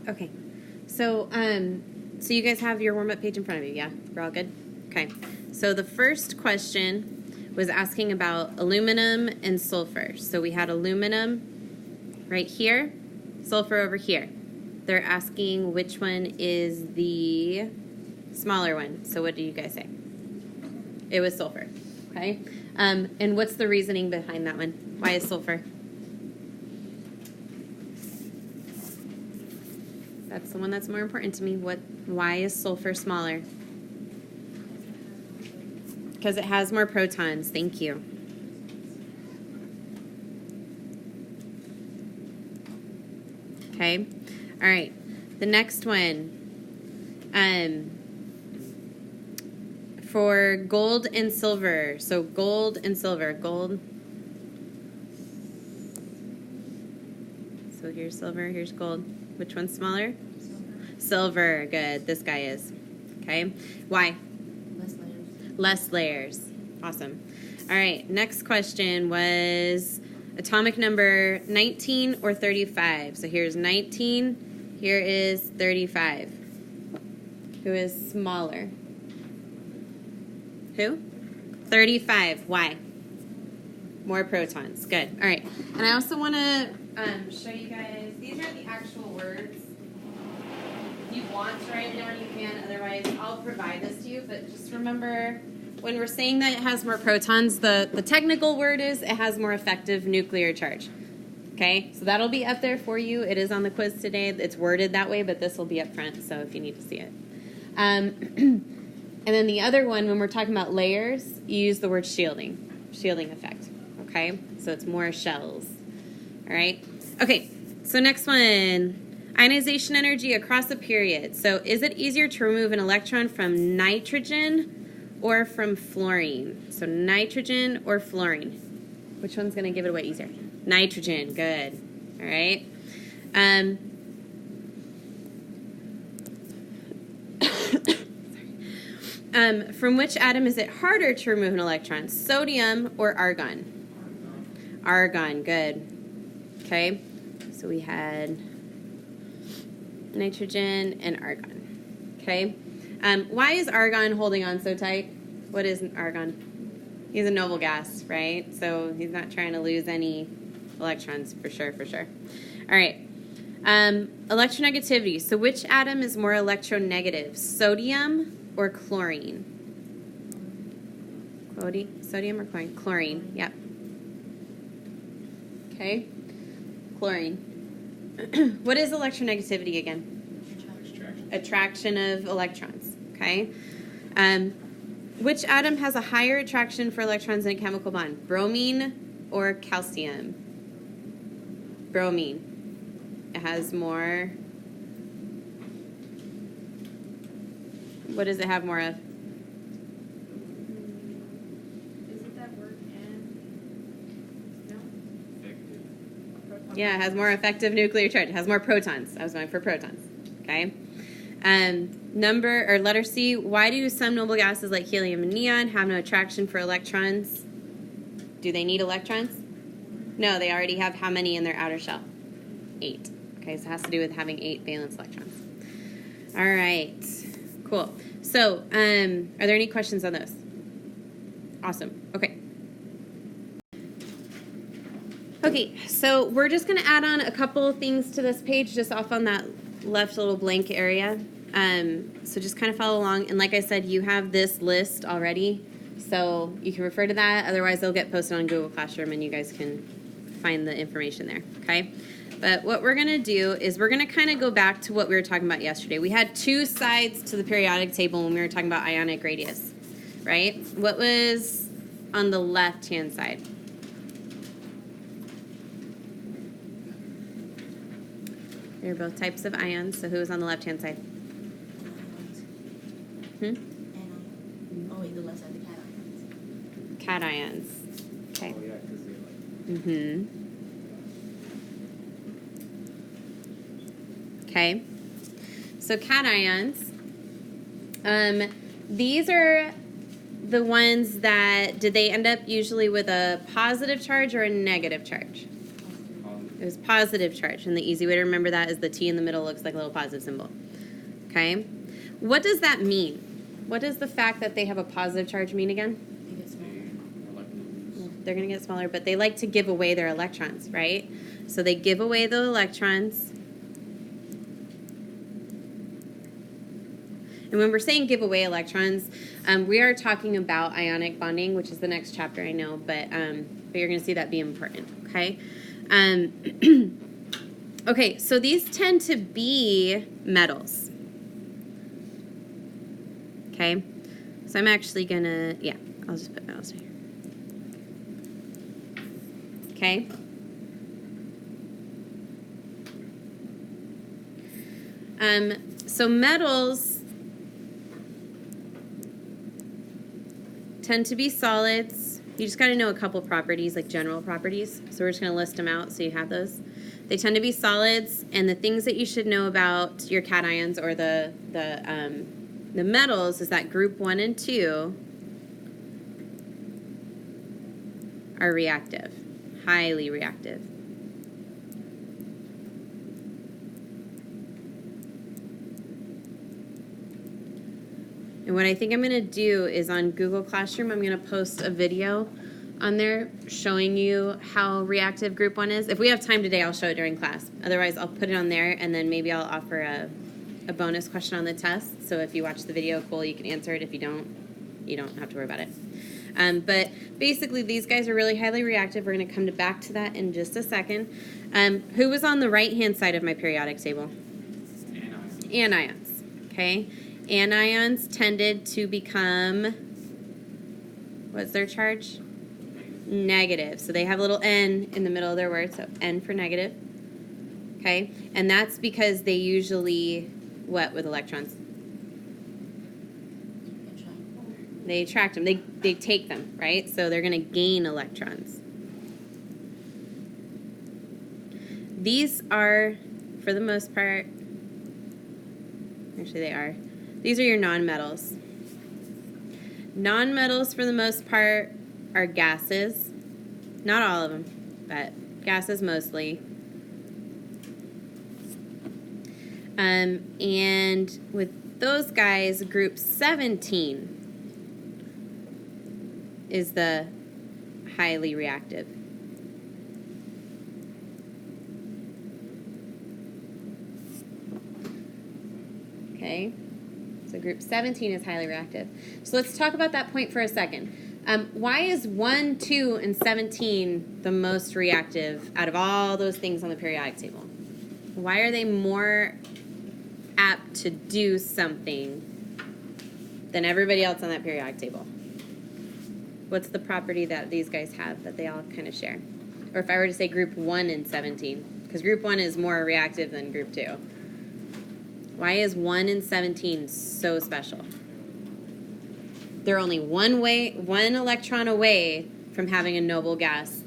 Okay. So, so you guys have your warm-up page in front of you, yeah? We're all good? Okay. So the first question was asking about aluminum and sulfur. So we had aluminum right here, sulfur over here. They're asking which one is the smaller one. So what do you guys say? It was sulfur, okay? And what's the reasoning behind that one? Why is sulfur? That's the one that's more important to me. Why is sulfur smaller? Because it has more protons. Thank you. Okay. All right. The next one. For gold and silver. So gold and silver. Gold. So here's silver. Here's gold. Which one's smaller? Silver. Good. This guy is. Okay. Why? Less layers. Less layers. Awesome. All right. Next question was atomic number 19 or 35. So here's 19. Here is 35. Who is smaller? Who? 35. Why? More protons. Good. All right. And I also want to show you guys, these are the actual words. If you want to write it down, you can. Otherwise, I'll provide this to you. But just remember, when we're saying that it has more protons, the technical word is it has more effective nuclear charge. Okay? So that'll be up there for you. It is on the quiz today. It's worded that way, but this will be up front, so if you need to see it. And then the other one, when we're talking about layers, you use the word shielding effect. Okay? So it's more shells. All right? Okay, so next one, ionization energy across a period. So is it easier to remove an electron from nitrogen or from fluorine? So nitrogen or fluorine? Which one's going to give it away easier? Nitrogen, good. All right. From which atom is it harder to remove an electron? Sodium or argon? Argon, good. Okay, so we had nitrogen and argon. Okay, why is argon holding on so tight? What is argon? He's a noble gas, right? So he's not trying to lose any electrons, for sure, for sure. All right, electronegativity. So which atom is more electronegative, sodium or chlorine? Sodium or chlorine? Chlorine, yep. Okay, chlorine. What is electronegativity again? Attraction of electrons, okay? Which atom has a higher attraction for electrons in a chemical bond? Bromine or calcium? Bromine. It has more. What does it have more of? Isn't that word no? Yeah, it has more effective nuclear charge. It has more protons. I was going for protons. Okay. Number or letter C. Why do some noble gases like helium and neon have no attraction for electrons? Do they need electrons? No, they already have how many in their outer shell? 8. Okay, so it has to do with having 8 valence electrons. All right. Cool. So, are there any questions on those? Awesome. Okay. Okay, so we're just going to add on a couple things to this page just off on that left little blank area. So just kind of follow along. And like I said, you have this list already, so you can refer to that. Otherwise, they'll get posted on Google Classroom, and you guys can find the information there, okay? But what we're going to do is we're going to kind of go back to what we were talking about yesterday. We had 2 sides to the periodic table when we were talking about ionic radius, right? What was on the left-hand side? They're both types of ions, so who was on the left-hand side? Anion. Oh, wait, the left side, the cations. Cations. Okay. Oh, yeah, because they like... Okay. So cations. These are the ones that, did they end up usually with a positive charge or a negative charge? Positive. It was positive charge, and the easy way to remember that is the T in the middle looks like a little positive symbol. Okay? What does that mean? What does the fact that they have a positive charge mean again? They get smaller. Well, they're going to get smaller, but they like to give away their electrons, right? So they give away the electrons. And when we're saying give away electrons, we are talking about ionic bonding, which is the next chapter, I know, but you're going to see that be important, okay? Okay, so these tend to be metals. Okay, so I'm actually going to, yeah, I'll just put metals right here. Okay. So metals tend to be solids. You just got to know a couple properties, like general properties. So we're just going to list them out so you have those. They tend to be solids, and the things that you should know about your cations or the metals is that group 1 and 2 are reactive, highly reactive. And what I think I'm going to do is on Google Classroom, I'm going to post a video on there showing you how reactive group 1 is. If we have time today, I'll show it during class. Otherwise, I'll put it on there, and then maybe I'll offer a bonus question on the test. So if you watch the video, cool, you can answer it. If you don't have to worry about it. But basically, these guys are really highly reactive. We're going to come back to that in just a second. Who was on the right-hand side of my periodic table? Anions. Okay. Anions tended to become, what's their charge? Negative. So they have a little N in the middle of their word, so N for negative. Okay? And that's because they usually, what with electrons? They attract them. They take them, right? So they're going to gain electrons. These are, for the most part, actually they are, these are your nonmetals. Nonmetals, for the most part, are gases. Not all of them, but gases mostly. And with those guys, group 17 is the highly reactive. Okay, so group 17 is highly reactive. So let's talk about that point for a second. Why is 1, 2, and 17 the most reactive out of all those things on the periodic table? Why are they more apt to do something than everybody else on that periodic table? What's the property that these guys have that they all kind of share? Or if I were to say group 1 and 17, because group 1 is more reactive than group 2. Why is 1 and 17 so special? They're only one electron away from having a noble gas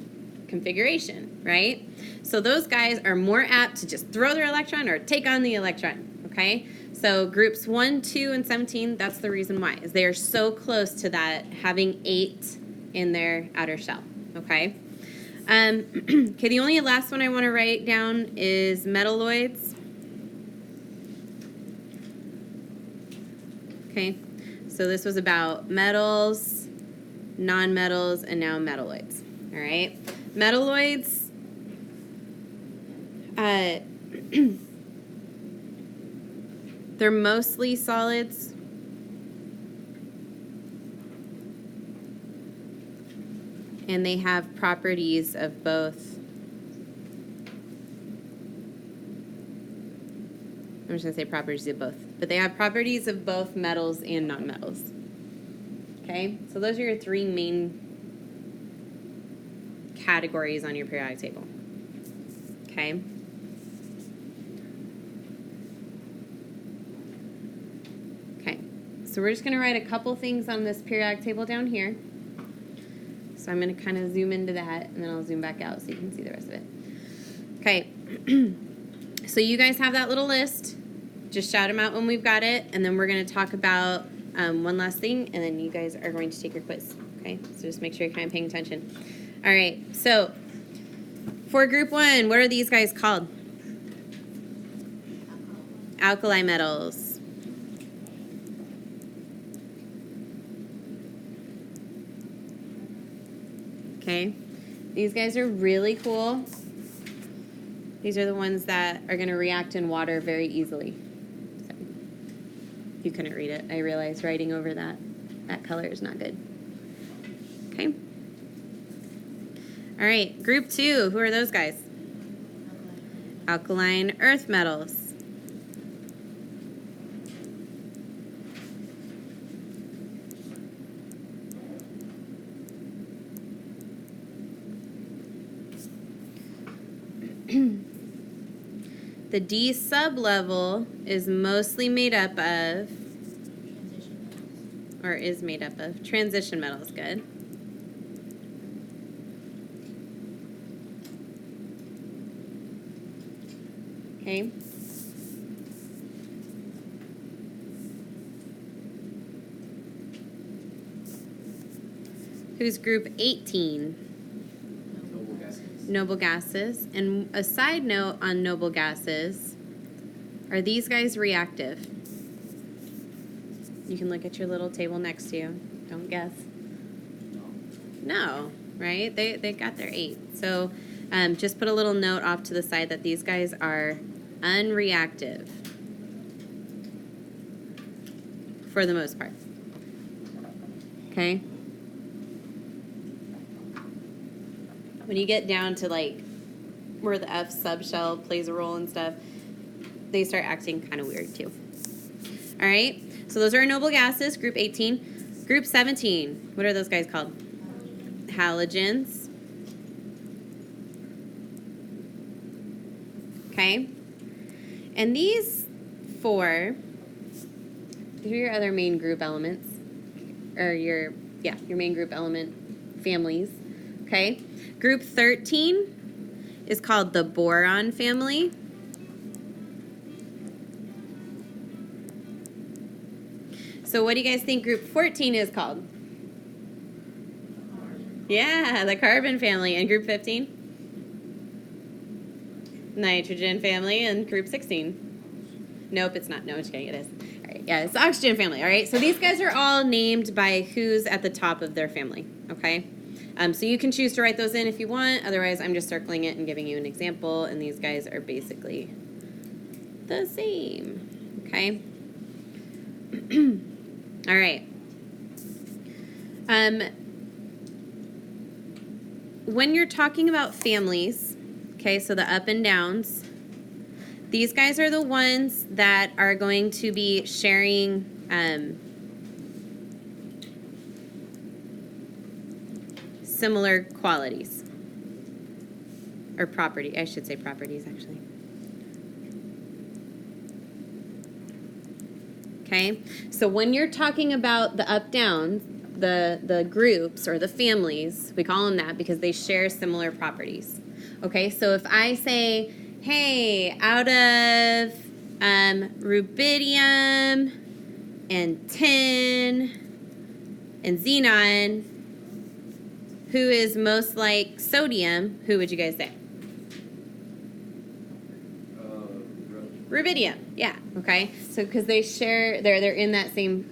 configuration, right? So those guys are more apt to just throw their electron or take on the electron, okay? So groups 1, 2, and 17, that's the reason why, is they are so close to that having 8 in their outer shell, okay? Okay, the only last one I want to write down is metalloids. Okay, so this was about metals, nonmetals, and now metalloids. All right, metalloids. They're mostly solids. And they have properties of both. I'm just going to say properties of both. But they have properties of both metals and nonmetals. Okay? So those are your 3 main categories on your periodic table. Okay? Okay. So we're just going to write a couple things on this periodic table down here. So I'm going to kind of zoom into that, and then I'll zoom back out so you can see the rest of it. Okay. So you guys have that little list. Just shout them out when we've got it, and then we're going to talk about one last thing, and then you guys are going to take your quiz. Okay? So just make sure you're kind of paying attention. All right. So For group 1, what are these guys called? Alkali metals. Okay, these guys are really cool. These are the ones that are going to react in water very easily. So, you couldn't read it. I realized writing over that color is not good. Okay. All right, group 2, who are those guys? Alkaline earth metals. The D sublevel is mostly made up of, or is made up of, transition metals. Good. Okay. Who's group 18? Noble gases. And a side note on noble gases, are these guys reactive? You can look at your little table next to you. Don't guess. No, right? They got their 8. So just put a little note off to the side that these guys are unreactive for the most part. Okay? When you get down to like where the F subshell plays a role and stuff, they start acting kind of weird too. All right, so those are noble gases, group 18. Group 17, what are those guys called? Halogens. Okay, and these 4, these are your other main group elements, or your main group element families. Okay. Group 13 is called the Boron Family. So what do you guys think group 14 is called? Yeah, the Carbon Family. And group 15? Nitrogen Family. And group 16? Nope, it's not. No, I'm just kidding. It is. All right, yeah, it's the Oxygen Family. All right, so these guys are all named by who's at the top of their family. Okay? So you can choose to write those in if you want. Otherwise, I'm just circling it and giving you an example. And these guys are basically the same. Okay? All right. When you're talking about families, okay, so the up and downs, these guys are the ones that are going to be sharing similar qualities, or property, I should say properties actually. Okay, so when you're talking about the up down, the groups or the families, we call them that because they share similar properties. Okay, so if I say, hey, out of rubidium and tin and xenon, who is most like sodium? Who would you guys say? Rubidium. Yeah. Okay. So because they share, they're in that same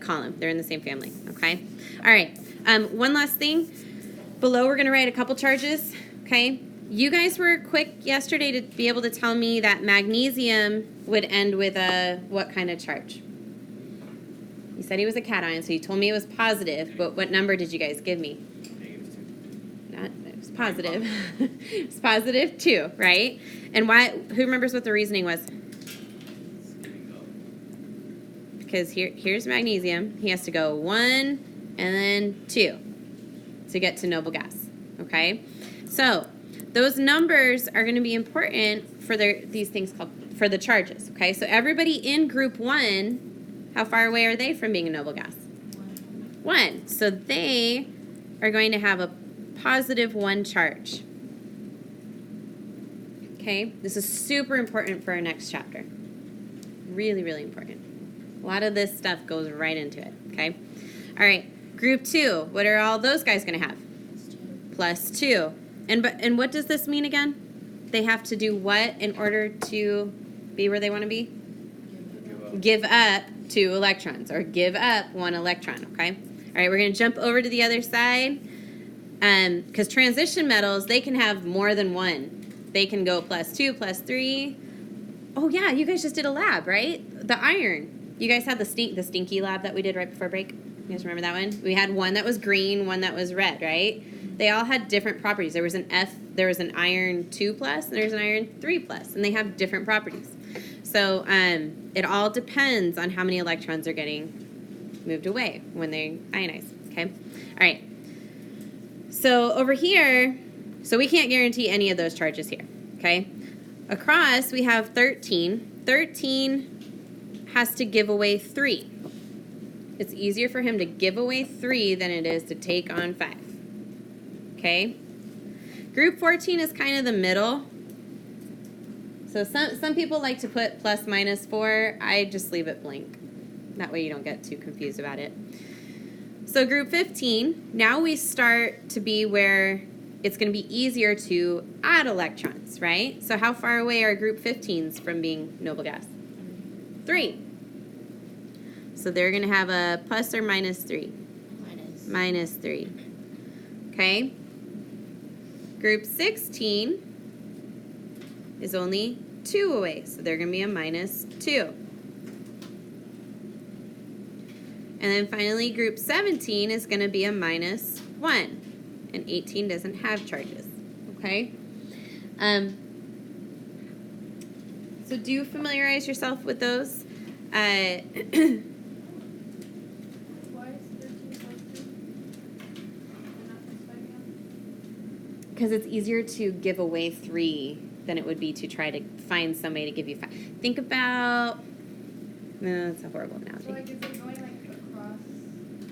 column. They're in the same family. Okay. All right. One last thing. Below, we're gonna write a couple charges. Okay. You guys were quick yesterday to be able to tell me that magnesium would end with a what kind of charge? You said he was a cation, so you told me it was positive. But what number did you guys give me? It was positive. It was positive 2, right? And why? Who remembers what the reasoning was? Because here's magnesium. He has to go 1 and then 2 to get to noble gas. Okay, so those numbers are going to be important for these things called for the charges. Okay, so everybody in group 1, how far away are they from being a noble gas? 1. So they are going to have a positive 1 charge. Okay, this is super important for our next chapter. Really, really important. A lot of this stuff goes right into it. Okay, all right. Group 2, what are all those guys going to have? +2. And what does this mean again? They have to do what in order to be where they want to be? Give up 2 electrons, or give up 1 electron, okay? All right, we're going to jump over to the other side. Because transition metals, they can have more than 1. They can go +2, +3. Oh, yeah, you guys just did a lab, right? The iron. You guys had the stinky lab that we did right before break? You guys remember that one? We had one that was green, one that was red, right? They all had different properties. There was an iron 2+, and there's an iron 3+, and they have different properties. So it all depends on how many electrons are getting moved away when they ionize, okay? All right. So over here, so we can't guarantee any of those charges here, okay? Across, we have 13. 13 has to give away 3. It's easier for him to give away 3 than it is to take on 5, okay? Group 14 is kind of the middle. So some people like to put ±4. I just leave it blank. That way you don't get too confused about it. So group 15, now we start to be where it's going to be easier to add electrons, right? So how far away are group 15s from being noble gas? 3. So they're going to have a plus or minus 3? Minus 3. Okay? Group 16 is only 2 away, so they're going to be a minus 2. And then finally, group 17 is going to be a minus 1. And 18 doesn't have charges, okay? So do familiarize yourself with those. Why is 13 Because it's easier to give away 3 than it would be to try to find somebody to give you 5. Think about, no, that's a horrible analogy. So, like, is it going, like, across?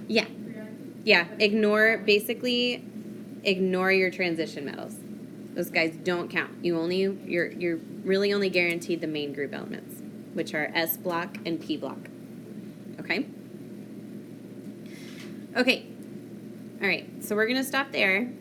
Yeah. Yeah, basically ignore your transition metals. Those guys don't count. You're really only guaranteed the main group elements, which are S block and P block. Okay? Okay. All right, so we're going to stop there.